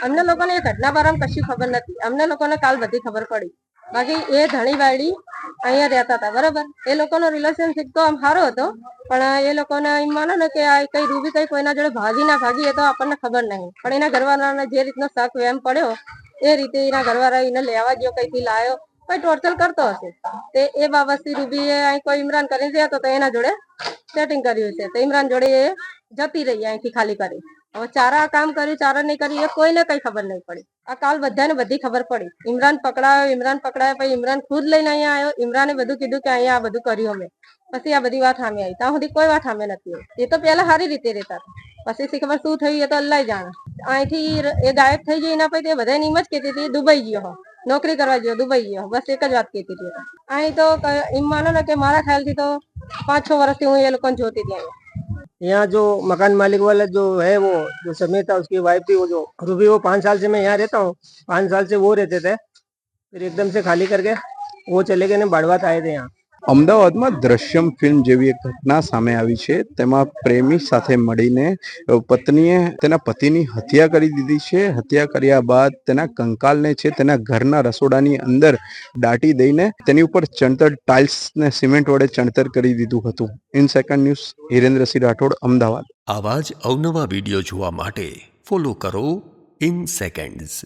અમને લોકોને એ ઘટના બારામાં કશી ખબર નથી. અમને લોકોને કાલ બધી ખબર પડી. બાકી એ ધણીવાડી અહીંયા રહેતા હતા, બરાબર. એ લોકોનો રિલેશનશીપ તો આમ સારો હતો, પણ એ લોકોને એમ માનો ને કે આ કઈ રૂબી કઈ કોઈના જોડે ભાગી ના ભાગી એ તો આપણને ખબર નહીં. પણ એના ઘરવાળાને જે રીતનો શક વેમ પડ્યો એ રીતે એના ઘરવાળા એને લેવા ગયો, કઈથી લાયો, કોઈ ટોર્ચર કરતો હશે. તે એ બાબતથી રૂબીએ અહીં કોઈ ઇમરાન કરીને જતો તો એના જોડે સેટિંગ કર્યું છે. તો ઇમરાન જોડે એ જતી રહી અહીંથી ખાલી કરી. હવે ચારા કામ કર્યું, ચારા નહીં કર્યું એ કોઈને કઈ ખબર નહીં પડી. આ કાલ બધાને બધી ખબર પડી. ઇમરાન પકડાયો, પછી ઇમરાન ખુદ લઈને અહીંયા આવ્યો. ઇમરાને બધું કીધું કે અહીંયા આ બધું કર્યું અમે. પછી આ બધી વાત સામે આવી. ત્યાં સુધી કોઈ વાત સામે નથી આવી. એ તો પહેલા સારી રીતે રહેતા હતા. પછી ખબર શું થયું એ તો અલ્લાહ જાણે. અહીંથી એ ગાયબ થઈ ગઈ. એના પછી તે બધાને એમ જ કહેતી હતી દુબઈ ગયો, નોકરી કરવા ગયો, દુબઈ ગયો. બસ એક જ વાત કહેતી હતી. અહીં તો એમ માનો ને કે મારા ખ્યાલથી તો 5-6 વર્ષથી હું એ લોકોને જોતી હતી. यहाँ जो मकान मालिक वाला जो है वो जो समीर था उसकी वाइफ थी, वो जो रूबी, वो 5 साल से मैं यहाँ रहता हूँ. 5 साल से वो रहते थे, फिर एकदम से खाली करके वो चले गए ने बाड़वात आए थे यहाँ. અમદાવાદમાં દ્રશ્યમ ફિલ્મ જેવી એક ઘટના સામે આવી છે. તેમાં પ્રેમી સાથે મળીને પત્નીએ તેના પતિની હત્યા કરી દીધી છે. હત્યા કર્યા બાદ તેના કંકાલને છે તેના ઘરના રસોડાની અંદર દાટી દઈને તેની ઉપર ચણતર, ટાઇલ્સ ને સિમેન્ટ વડે ચણતર કરી દીધું હતું. In second news, Hirendrasinh Rathod, Ahmedabad. આવા જ અવનવા વિડીયો જોવા માટે ફોલો કરો ઇન સેકન્ડ્સ.